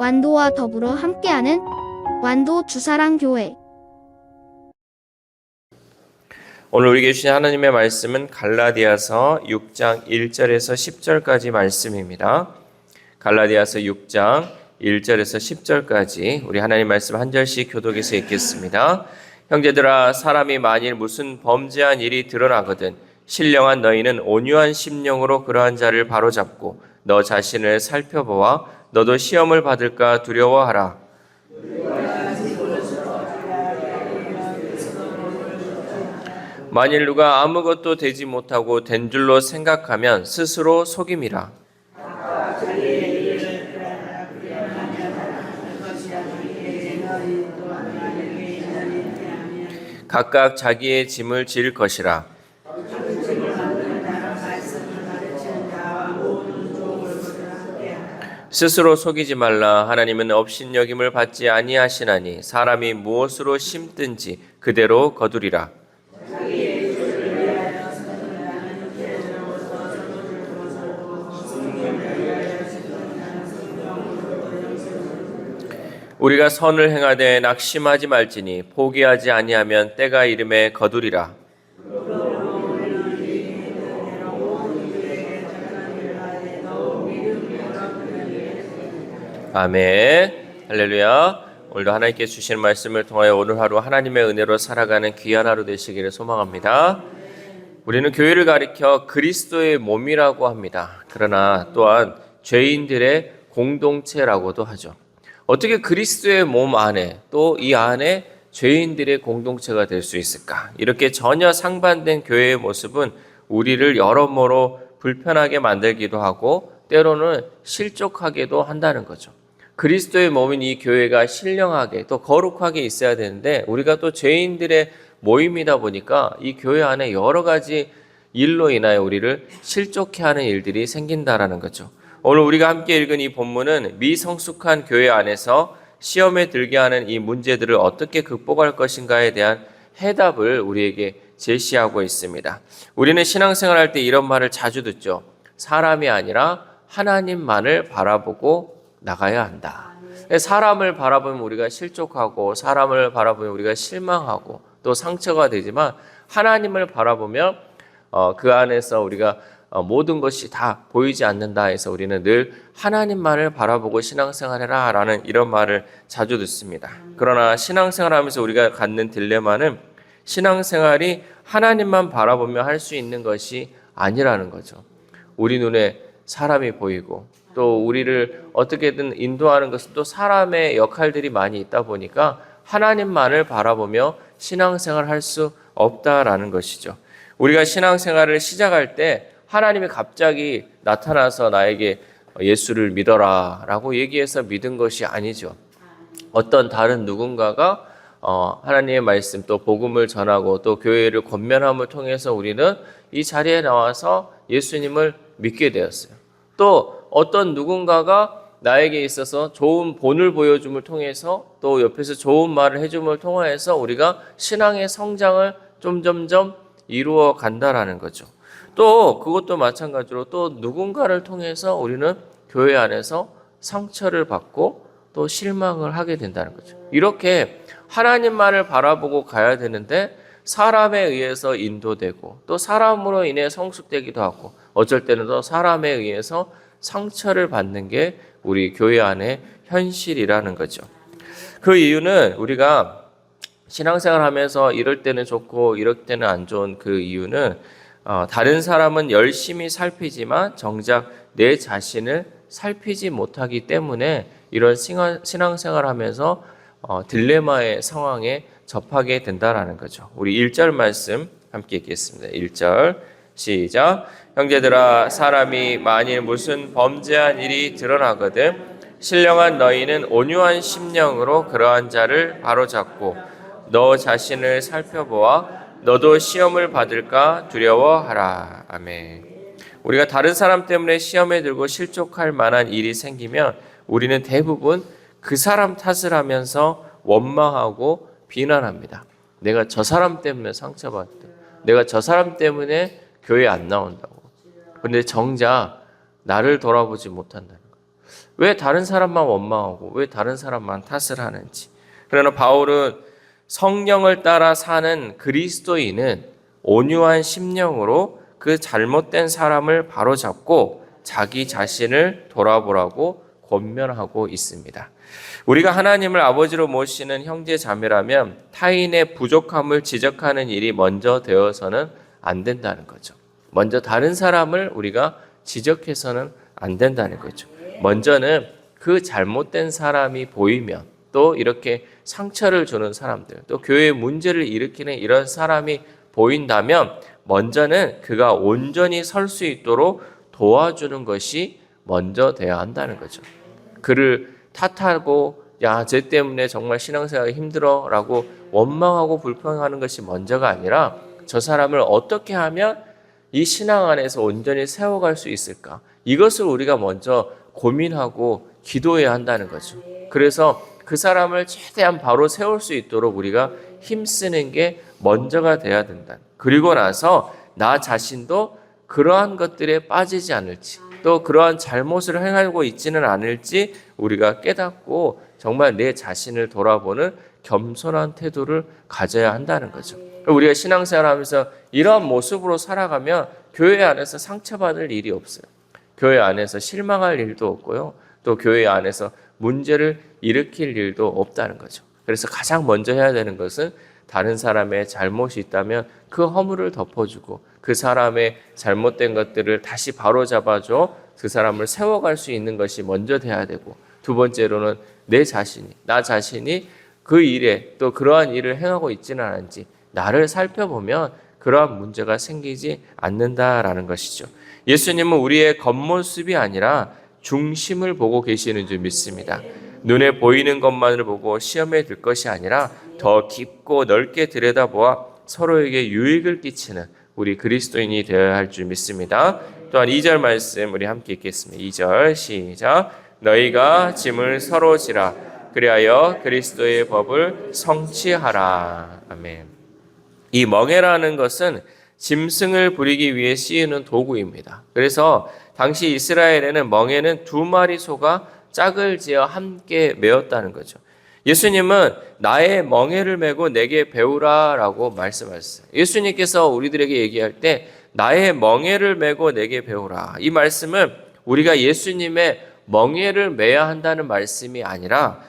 완도와 더불어 함께하는 완도 주사랑교회. 오늘 우리에게 주신 하나님의 말씀은 갈라디아서 6장 1절에서 10절까지 말씀입니다. 갈라디아서 6장 1절에서 10절까지 우리 하나님 말씀 한 절씩 교독해서 읽겠습니다. 형제들아, 사람이 만일 무슨 범죄한 일이 드러나거든 신령한 너희는 온유한 심령으로 그러한 자를 바로잡고 너 자신을 살펴보아 너도 시험을 받을까 두려워하라. 만일 누가 아무것도 되지 못하고 된 줄로 생각하면 스스로 속임이라. 각각 자기의 짐을 질 것이라. 스스로 속이지 말라. 하나님은 업신여김을 받지 아니하시나니 사람이 무엇으로 심든지 그대로 거두리라. 우리가 선을 행하되 낙심하지 말지니 포기하지 아니하면 때가 이름에 거두리라. 아멘. 할렐루야. 오늘도 하나님께 주신 말씀을 통하여 오늘 하루 하나님의 은혜로 살아가는 귀한 하루 되시기를 소망합니다. 우리는 교회를 가리켜 그리스도의 몸이라고 합니다. 그러나 또한 죄인들의 공동체라고도 하죠. 어떻게 그리스도의 몸 안에 또 이 안에 죄인들의 공동체가 될 수 있을까? 이렇게 전혀 상반된 교회의 모습은 우리를 여러모로 불편하게 만들기도 하고 때로는 실족하게도 한다는 거죠. 그리스도의 몸인 이 교회가 신령하게 또 거룩하게 있어야 되는데 우리가 또 죄인들의 모임이다 보니까 이 교회 안에 여러 가지 일로 인하여 우리를 실족해 하는 일들이 생긴다라는 거죠. 오늘 우리가 함께 읽은 이 본문은 미성숙한 교회 안에서 시험에 들게 하는 이 문제들을 어떻게 극복할 것인가에 대한 해답을 우리에게 제시하고 있습니다. 우리는 신앙생활 할 때 이런 말을 자주 듣죠. 사람이 아니라 하나님만을 바라보고 나가야 한다. 사람을 바라보면 우리가 실족하고 사람을 바라보면 우리가 실망하고 또 상처가 되지만 하나님을 바라보면 그 안에서 우리가 모든 것이 다 보이지 않는다 해서 우리는 늘 하나님만을 바라보고 신앙생활해라 라는 이런 말을 자주 듣습니다. 그러나 신앙생활하면서 우리가 갖는 딜레마는 신앙생활이 하나님만 바라보며 할 수 있는 것이 아니라는 거죠. 우리 눈에 사람이 보이고 또 우리를 어떻게든 인도하는 것은 또 사람의 역할들이 많이 있다 보니까 하나님만을 바라보며 신앙생활을 할 수 없다라는 것이죠. 우리가 신앙생활을 시작할 때 하나님이 갑자기 나타나서 나에게 예수를 믿어라 라고 얘기해서 믿은 것이 아니죠. 어떤 다른 누군가가 하나님의 말씀 또 복음을 전하고 또 교회를 권면함을 통해서 우리는 이 자리에 나와서 예수님을 믿게 되었어요. 또 어떤 누군가가 나에게 있어서 좋은 본을 보여줌을 통해서 또 옆에서 좋은 말을 해줌을 통해서 우리가 신앙의 성장을 점점점 이루어 간다라는 거죠. 또 그것도 마찬가지로 또 누군가를 통해서 우리는 교회 안에서 상처를 받고 또 실망을 하게 된다는 거죠. 이렇게 하나님만을 바라보고 가야 되는데 사람에 의해서 인도되고 또 사람으로 인해 성숙되기도 하고 어쩔 때는 또 사람에 의해서 상처를 받는 게 우리 교회 안의 현실이라는 거죠. 그 이유는 우리가 신앙생활 하면서 이럴 때는 좋고 이럴 때는 안 좋은 그 이유는 다른 사람은 열심히 살피지만 정작 내 자신을 살피지 못하기 때문에 이런 신앙생활 하면서 딜레마의 상황에 접하게 된다라는 거죠. 우리 1절 말씀 함께 읽겠습니다. 1절 시작. 형제들아, 사람이 만일 무슨 범죄한 일이 드러나거든 신령한 너희는 온유한 심령으로 그러한 자를 바로잡고 너 자신을 살펴보아 너도 시험을 받을까 두려워하라. 아멘. 우리가 다른 사람 때문에 시험에 들고 실족할 만한 일이 생기면 우리는 대부분 그 사람 탓을 하면서 원망하고 비난합니다. 내가 저 사람 때문에 상처받았다. 내가 저 사람 때문에 교회 안 나온다고. 그런데 정작 나를 돌아보지 못한다는 거예요. 왜 다른 사람만 원망하고 왜 다른 사람만 탓을 하는지. 그러나 바울은 성령을 따라 사는 그리스도인은 온유한 심령으로 그 잘못된 사람을 바로잡고 자기 자신을 돌아보라고 권면하고 있습니다. 우리가 하나님을 아버지로 모시는 형제 자매라면 타인의 부족함을 지적하는 일이 먼저 되어서는 안 된다는 거죠. 먼저 다른 사람을 우리가 지적해서는 안 된다는 거죠. 먼저는 그 잘못된 사람이 보이면, 또 이렇게 상처를 주는 사람들, 또 교회에 문제를 일으키는 이런 사람이 보인다면 먼저는 그가 온전히 설 수 있도록 도와주는 것이 먼저 돼야 한다는 거죠. 그를 탓하고 야, 쟤 때문에 정말 신앙생활이 힘들어 라고 원망하고 불평하는 것이 먼저가 아니라 저 사람을 어떻게 하면 이 신앙 안에서 온전히 세워갈 수 있을까? 이것을 우리가 먼저 고민하고 기도해야 한다는 거죠. 그래서 그 사람을 최대한 바로 세울 수 있도록 우리가 힘쓰는 게 먼저가 돼야 된다. 그리고 나서 나 자신도 그러한 것들에 빠지지 않을지, 또 그러한 잘못을 행하고 있지는 않을지 우리가 깨닫고 정말 내 자신을 돌아보는 겸손한 태도를 가져야 한다는 거죠. 우리가 신앙생활 하면서 이러한 모습으로 살아가면 교회 안에서 상처받을 일이 없어요. 교회 안에서 실망할 일도 없고요. 또 교회 안에서 문제를 일으킬 일도 없다는 거죠. 그래서 가장 먼저 해야 되는 것은 다른 사람의 잘못이 있다면 그 허물을 덮어주고 그 사람의 잘못된 것들을 다시 바로잡아줘 그 사람을 세워갈 수 있는 것이 먼저 돼야 되고, 두 번째로는 나 자신이 그 일에 또 그러한 일을 행하고 있지는 않은지 나를 살펴보면 그러한 문제가 생기지 않는다라는 것이죠. 예수님은 우리의 겉모습이 아니라 중심을 보고 계시는 줄 믿습니다. 눈에 보이는 것만을 보고 시험에 들 것이 아니라 더 깊고 넓게 들여다보아 서로에게 유익을 끼치는 우리 그리스도인이 되어야 할 줄 믿습니다. 또한 2절 말씀 우리 함께 읽겠습니다. 2절 시작. 너희가 짐을 서로 지라 그리하여 그리스도의 법을 성취하라. 아멘. 이 멍에라는 것은 짐승을 부리기 위해 쓰이는 도구입니다. 그래서 당시 이스라엘에는 멍에는 2마리 소가 짝을 지어 함께 메었다는 거죠. 예수님은 나의 멍에를 메고 내게 배우라 라고 말씀하셨어요. 예수님께서 우리들에게 얘기할 때 나의 멍에를 메고 내게 배우라, 이 말씀은 우리가 예수님의 멍에를 메야 한다는 말씀이 아니라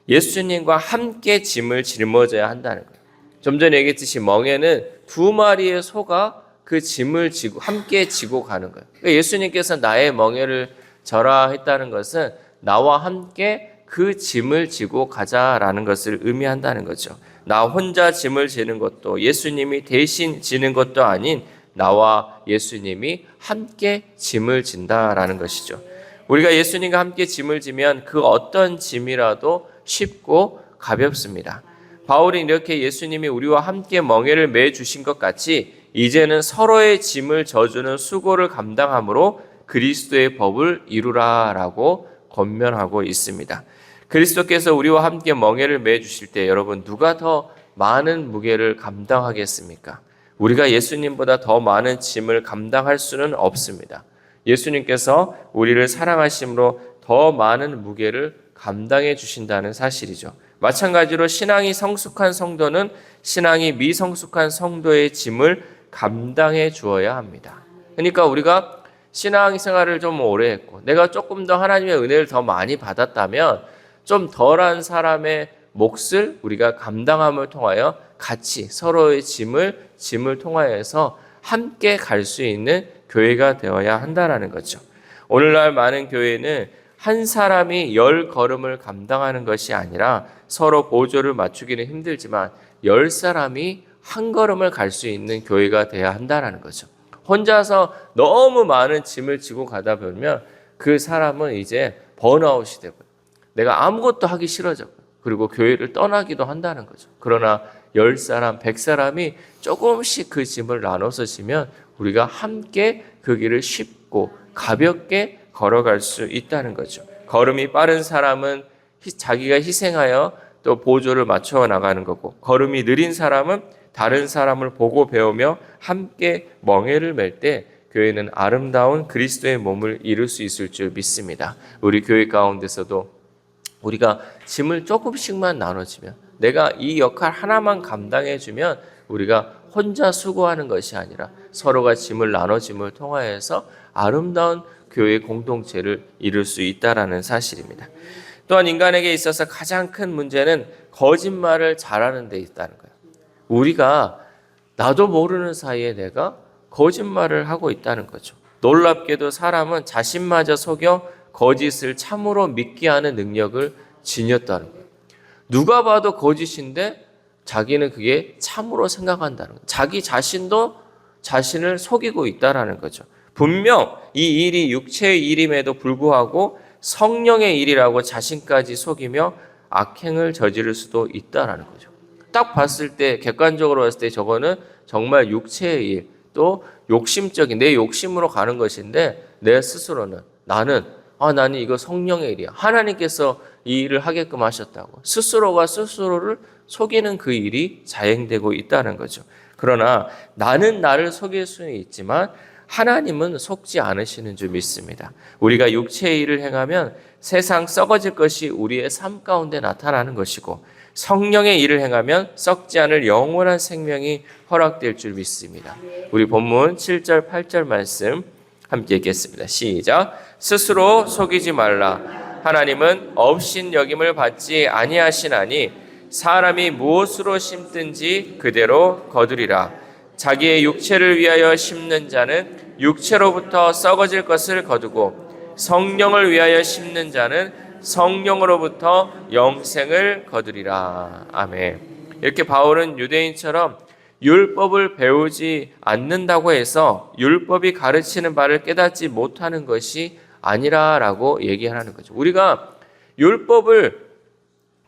예수님과 함께 짐을 짊어져야 한다는 거예요. 좀 전에 얘기했듯이 멍에는 2마리의 소가 그 짐을 함께 지고 가는 거예요. 그러니까 예수님께서 나의 멍에를 져라 했다는 것은 나와 함께 그 짐을 지고 가자라는 것을 의미한다는 거죠. 나 혼자 짐을 지는 것도 예수님이 대신 지는 것도 아닌 나와 예수님이 함께 짐을 진다라는 것이죠. 우리가 예수님과 함께 짐을 지면 그 어떤 짐이라도 쉽고 가볍습니다. 바울이 이렇게 예수님이 우리와 함께 멍에를 매 주신 것 같이 이제는 서로의 짐을 져주는 수고를 감당함으로 그리스도의 법을 이루라라고 권면하고 있습니다. 그리스도께서 우리와 함께 멍에를 매 주실 때 여러분 누가 더 많은 무게를 감당하겠습니까? 우리가 예수님보다 더 많은 짐을 감당할 수는 없습니다. 예수님께서 우리를 사랑하심으로 더 많은 무게를 감당해 주신다는 사실이죠. 마찬가지로 신앙이 성숙한 성도는 신앙이 미성숙한 성도의 짐을 감당해 주어야 합니다. 그러니까 우리가 신앙생활을 좀 오래 했고 내가 조금 더 하나님의 은혜를 더 많이 받았다면 좀 덜한 사람의 몫을 우리가 감당함을 통하여 같이 서로의 짐을 통하여서 함께 갈 수 있는 교회가 되어야 한다는 거죠. 오늘날 많은 교회는 한 사람이 10걸음을 감당하는 것이 아니라 서로 보조를 맞추기는 힘들지만 10사람이 한 걸음을 갈 수 있는 교회가 되어야 한다는 거죠. 혼자서 너무 많은 짐을 지고 가다 보면 그 사람은 이제 번아웃이 되고 내가 아무것도 하기 싫어졌고 그리고 교회를 떠나기도 한다는 거죠. 그러나 10사람, 100사람이 조금씩 그 짐을 나눠서 지면 우리가 함께 그 길을 쉽고 가볍게 걸어갈 수 있다는 거죠. 걸음이 빠른 사람은 자기가 희생하여 또 보조를 맞춰 나가는 거고, 걸음이 느린 사람은 다른 사람을 보고 배우며 함께 멍에를 맬 때 교회는 아름다운 그리스도의 몸을 이룰 수 있을 줄 믿습니다. 우리 교회 가운데서도 우리가 짐을 조금씩만 나눠주면, 내가 이 역할 하나만 감당해주면 우리가 혼자 수고하는 것이 아니라 서로가 짐을 나눠짐을 통하여서 아름다운 교회 공동체를 이룰 수 있다는 사실입니다. 또한 인간에게 있어서 가장 큰 문제는 거짓말을 잘하는 데 있다는 거예요. 우리가 나도 모르는 사이에 내가 거짓말을 하고 있다는 거죠. 놀랍게도 사람은 자신마저 속여 거짓을 참으로 믿게 하는 능력을 지녔다는 거예요. 누가 봐도 거짓인데 자기는 그게 참으로 생각한다는 거예요. 자기 자신도 자신을 속이고 있다는 거죠. 분명 이 일이 육체의 일임에도 불구하고 성령의 일이라고 자신까지 속이며 악행을 저지를 수도 있다는 거죠. 딱 봤을 때, 객관적으로 봤을 때 저거는 정말 육체의 일, 또 욕심적인 내 욕심으로 가는 것인데, 내 스스로는 나는 이거 성령의 일이야, 하나님께서 이 일을 하게끔 하셨다고 스스로가 스스로를 속이는 그 일이 자행되고 있다는 거죠. 그러나 나는 나를 속일 수는 있지만 하나님은 속지 않으시는 줄 믿습니다. 우리가 육체의 일을 행하면 세상 썩어질 것이 우리의 삶 가운데 나타나는 것이고, 성령의 일을 행하면 썩지 않을 영원한 생명이 허락될 줄 믿습니다. 우리 본문 7절 8절 말씀 함께 읽겠습니다. 시작. 스스로 속이지 말라. 하나님은 업신여김을 받지 아니하시나니 사람이 무엇으로 심든지 그대로 거두리라. 자기의 육체를 위하여 심는 자는 육체로부터 썩어질 것을 거두고, 성령을 위하여 심는 자는 성령으로부터 영생을 거두리라. 아멘. 이렇게 바울은 유대인처럼 율법을 배우지 않는다고 해서 율법이 가르치는 바를 깨닫지 못하는 것이 아니라라고 얘기하는 거죠. 우리가 율법을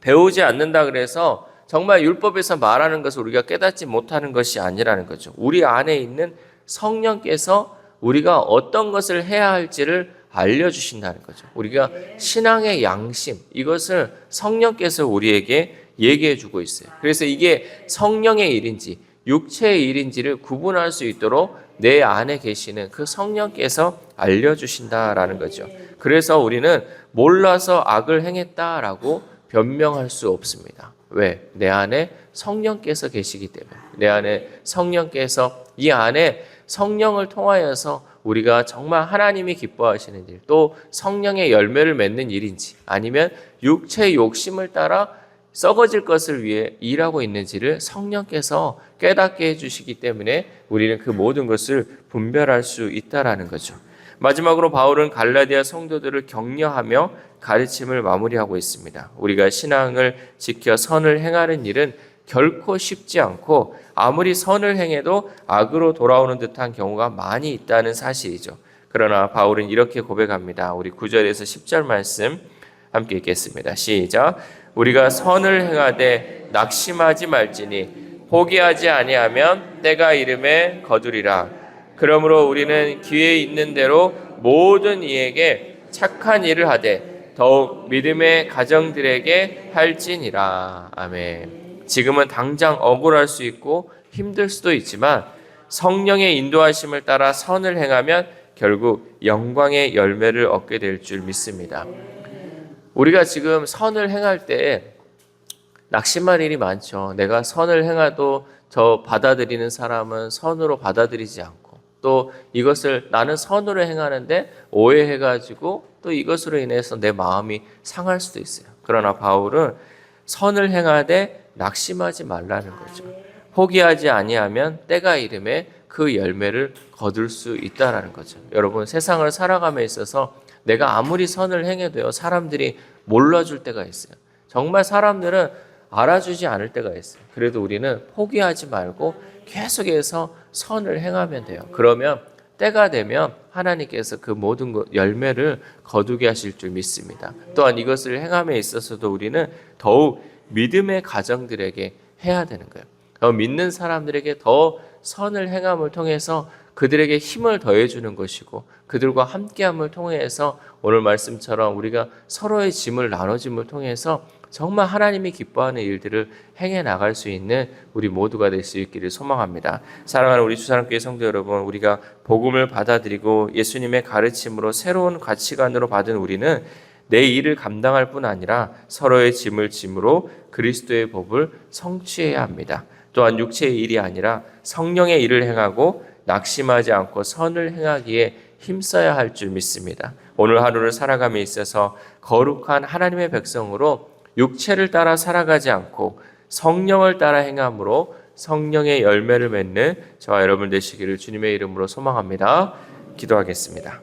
배우지 않는다 그래서 정말 율법에서 말하는 것을 우리가 깨닫지 못하는 것이 아니라는 거죠. 우리 안에 있는 성령께서 우리가 어떤 것을 해야 할지를 알려주신다는 거죠. 우리가 신앙의 양심, 이것을 성령께서 우리에게 얘기해 주고 있어요. 그래서 이게 성령의 일인지 육체의 일인지를 구분할 수 있도록 내 안에 계시는 그 성령께서 알려주신다라는 거죠. 그래서 우리는 몰라서 악을 행했다라고 변명할 수 없습니다. 왜? 내 안에 성령께서 계시기 때문에. 내 안에 성령께서, 이 안에 성령을 통하여서 우리가 정말 하나님이 기뻐하시는 일, 또 성령의 열매를 맺는 일인지, 아니면 육체의 욕심을 따라 썩어질 것을 위해 일하고 있는지를 성령께서 깨닫게 해주시기 때문에 우리는 그 모든 것을 분별할 수 있다라는 거죠. 마지막으로 바울은 갈라디아 성도들을 격려하며 가르침을 마무리하고 있습니다. 우리가 신앙을 지켜 선을 행하는 일은 결코 쉽지 않고, 아무리 선을 행해도 악으로 돌아오는 듯한 경우가 많이 있다는 사실이죠. 그러나 바울은 이렇게 고백합니다. 우리 9절에서 10절 말씀 함께 읽겠습니다. 시작. 우리가 선을 행하되 낙심하지 말지니 포기하지 아니하면 때가 이름에 거두리라. 그러므로 우리는 기회 있는 대로 모든 이에게 착한 일을 하되 더욱 믿음의 가정들에게 할지니라. 아멘. 지금은 당장 억울할 수 있고 힘들 수도 있지만 성령의 인도하심을 따라 선을 행하면 결국 영광의 열매를 얻게 될 줄 믿습니다. 우리가 지금 선을 행할 때 낙심할 일이 많죠. 내가 선을 행해도 저 받아들이는 사람은 선으로 받아들이지 않고, 또 이것을 나는 선으로 행하는데 오해해가지고 또 이것으로 인해서 내 마음이 상할 수도 있어요. 그러나 바울은 선을 행하되 낙심하지 말라는 거죠. 포기하지 아니하면 때가 이름에 그 열매를 거둘 수 있다라는 거죠. 여러분, 세상을 살아감에 있어서 내가 아무리 선을 행해도요, 사람들이 몰라줄 때가 있어요. 정말 사람들은 알아주지 않을 때가 있어요. 그래도 우리는 포기하지 말고 계속해서 선을 행하면 돼요. 그러면 때가 되면 하나님께서 그 모든 열매를 거두게 하실 줄 믿습니다. 또한 이것을 행함에 있어서도 우리는 더욱 믿음의 가정들에게 해야 되는 거예요. 더 믿는 사람들에게 더 선을 행함을 통해서 그들에게 힘을 더해주는 것이고, 그들과 함께함을 통해서 오늘 말씀처럼 우리가 서로의 짐을 나눠짐을 통해서 정말 하나님이 기뻐하는 일들을 행해 나갈 수 있는 우리 모두가 될 수 있기를 소망합니다. 사랑하는 우리 주사랑교회 성도 여러분, 우리가 복음을 받아들이고 예수님의 가르침으로 새로운 가치관으로 받은 우리는 내 일을 감당할 뿐 아니라 서로의 짐을 짐으로 그리스도의 법을 성취해야 합니다. 또한 육체의 일이 아니라 성령의 일을 행하고 낙심하지 않고 선을 행하기에 힘써야 할 줄 믿습니다. 오늘 하루를 살아감에 있어서 거룩한 하나님의 백성으로 육체를 따라 살아가지 않고 성령을 따라 행함으로 성령의 열매를 맺는 저와 여러분 되시기를 주님의 이름으로 소망합니다. 기도하겠습니다.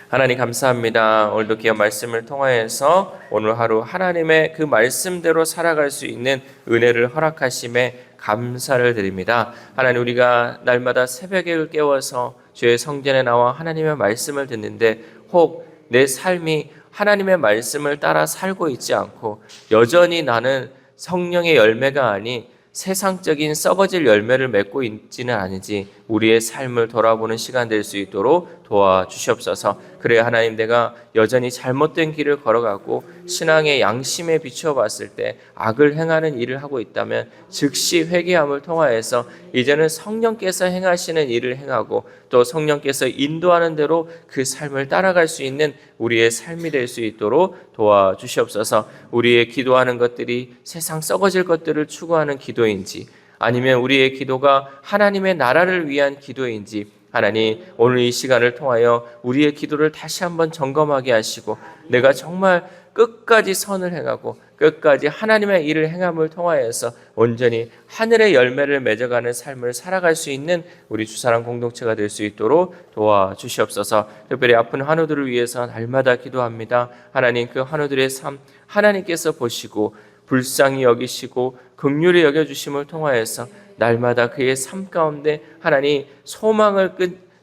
하나님 감사합니다. 오늘도 귀한 말씀을 통하여서 오늘 하루 하나님의 그 말씀대로 살아갈 수 있는 은혜를 허락하심에 감사를 드립니다. 하나님, 우리가 날마다 새벽에 깨워서 주의 성전에 나와 하나님의 말씀을 듣는데 혹 내 삶이 하나님의 말씀을 따라 살고 있지 않고 여전히 나는 성령의 열매가 아닌 세상적인 썩어질 열매를 맺고 있지는 않은지 우리의 삶을 돌아보는 시간 될 수 있도록 도와주시옵소서. 그래 하나님, 내가 여전히 잘못된 길을 걸어가고 신앙의 양심에 비추어 봤을 때 악을 행하는 일을 하고 있다면 즉시 회개함을 통하여서 이제는 성령께서 행하시는 일을 행하고 또 성령께서 인도하는 대로 그 삶을 따라갈 수 있는 우리의 삶이 될 수 있도록 도와주시옵소서. 우리의 기도하는 것들이 세상 썩어질 것들을 추구하는 기도인지 아니면 우리의 기도가 하나님의 나라를 위한 기도인지 하나님, 오늘 이 시간을 통하여 우리의 기도를 다시 한번 점검하게 하시고 내가 정말 끝까지 선을 행하고 끝까지 하나님의 일을 행함을 통하여서 온전히 하늘의 열매를 맺어가는 삶을 살아갈 수 있는 우리 주사랑 공동체가 될 수 있도록 도와주시옵소서. 특별히 아픈 환우들을 위해서 날마다 기도합니다. 하나님, 그 환우들의 삶 하나님께서 보시고 불쌍히 여기시고 긍휼히 여겨주심을 통하여서 날마다 그의 삶 가운데 하나님 소망을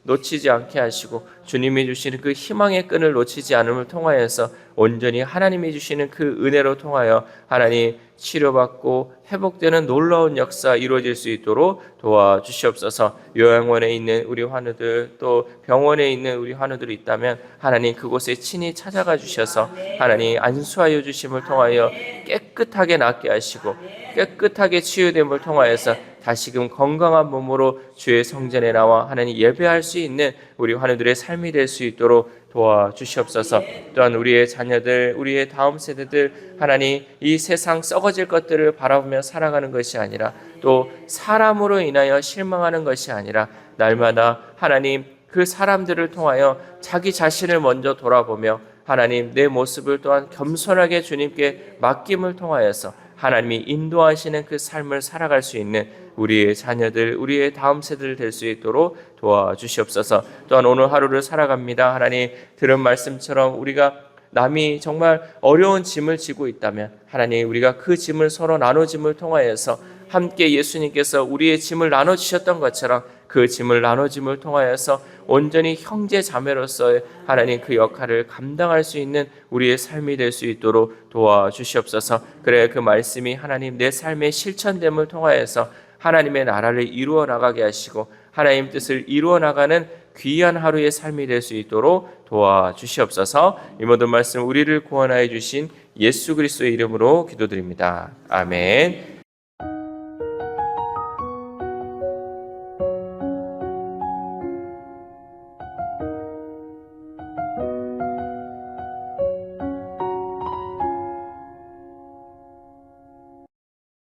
놓치지 않게 하시고 주님이 주시는 그 희망의 끈을 놓치지 않음을 통하여서 온전히 하나님이 주시는 그 은혜로 통하여 하나님 치료받고 회복되는 놀라운 역사 이루어질 수 있도록 도와주시옵소서. 요양원에 있는 우리 환우들 또 병원에 있는 우리 환우들이 있다면 하나님 그곳에 친히 찾아가 주셔서 하나님 안수하여 주심을 통하여 깨끗하게 낫게 하시고 깨끗하게 치유됨을 통하여서 다시금 건강한 몸으로 주의 성전에 나와 하나님 예배할 수 있는 우리 환우들의 삶이 될 수 있도록 도와주시옵소서. 또한 우리의 자녀들, 우리의 다음 세대들 하나님 이 세상 썩어질 것들을 바라보며 살아가는 것이 아니라 또 사람으로 인하여 실망하는 것이 아니라 날마다 하나님 그 사람들을 통하여 자기 자신을 먼저 돌아보며 하나님 내 모습을 또한 겸손하게 주님께 맡김을 통하여서 하나님이 인도하시는 그 삶을 살아갈 수 있는 우리의 자녀들, 우리의 다음 세대들 될 수 있도록 도와주시옵소서. 또한 오늘 하루를 살아갑니다. 하나님 들은 말씀처럼 우리가 남이 정말 어려운 짐을 지고 있다면 하나님 우리가 그 짐을 서로 나눠짐을 통하여서 함께 예수님께서 우리의 짐을 나눠주셨던 것처럼 그 짐을 나눠짐을 통하여서 온전히 형제 자매로서의 하나님 그 역할을 감당할 수 있는 우리의 삶이 될 수 있도록 도와주시옵소서. 그래 그 말씀이 하나님 내 삶의 실천됨을 통하여서 하나님의 나라를 이루어 나가게 하시고 하나님 뜻을 이루어 나가는 귀한 하루의 삶이 될 수 있도록 도와주시옵소서. 이 모든 말씀 우리를 구원하여 주신 예수 그리스도의 이름으로 기도드립니다. 아멘.